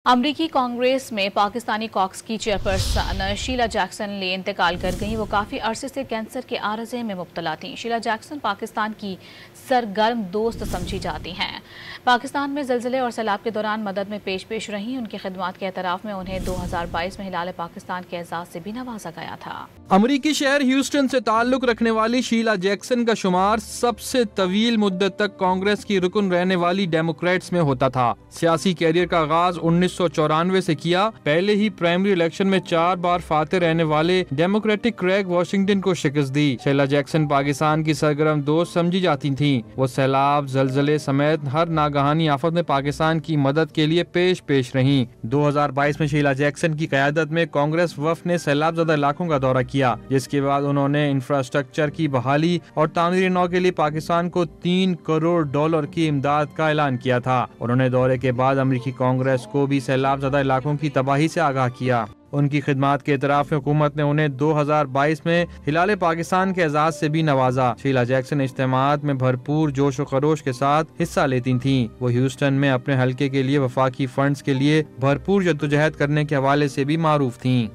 امریکی کانگریس میں پاکستانی کاکس کی چیئرپرسن شیلا جیکسن لے انتقال کر گئیں۔ وہ کافی عرصے سے کینسر کے عارضے میں مبتلا تھیں۔ شیلا جیکسن پاکستان کی سرگرم دوست سمجھی جاتی ہیں۔ پاکستان میں زلزلے اور سیلاب کے دوران مدد میں پیش رہیں۔ ان کی خدمات کے اعتراف میں انہیں 2022 میں ہلال پاکستان کے اعزاز سے بھی نوازا گیا تھا۔ امریکی شہر ہیوسٹن سے تعلق رکھنے والی شیلا جیکسن کا شمار سب سے طویل مدت تک کانگریس کی رکن رہنے والی ڈیموکریٹس میں ہوتا تھا۔ سیاسی کیریئر کا آغاز 1994 سے کیا۔ پہلے ہی پرائمری الیکشن میں 4 بار فاتح رہنے والے ڈیموکریٹک کریگ واشنگٹن کو شکست دی۔ شیلا جیکسن پاکستان کی سرگرم دوست سمجھی جاتی تھیں۔ وہ سیلاب، زلزلے سمیت ہر ناگہانی آفت میں پاکستان کی مدد کے لیے پیش رہیں۔ 2022 میں شیلا جیکسن کی قیادت میں کانگریس وفد نے سیلاب زدہ علاقوں کا دورہ کیا، جس کے بعد انہوں نے انفراسٹرکچر کی بحالی اور تعمیر نو کے لیے پاکستان کو $3 کروڑ کی امداد کا اعلان کیا تھا۔ انہوں نے دورے کے بعد امریکی کانگریس کو بھی سیلاب زدہ علاقوں کی تباہی سے آگاہ کیا۔ ان کی خدمات کے اعتراف میں حکومت نے انہیں 2022 میں ہلال پاکستان کے اعزاز سے بھی نوازا۔ شیلا جیکسن اجتماعات میں بھرپور جوش و خروش کے ساتھ حصہ لیتی تھیں۔ وہ ہیوسٹن میں اپنے حلقے کے لیے وفاقی فنڈز کے لیے بھرپور جدوجہد کرنے کے حوالے سے بھی معروف تھیں۔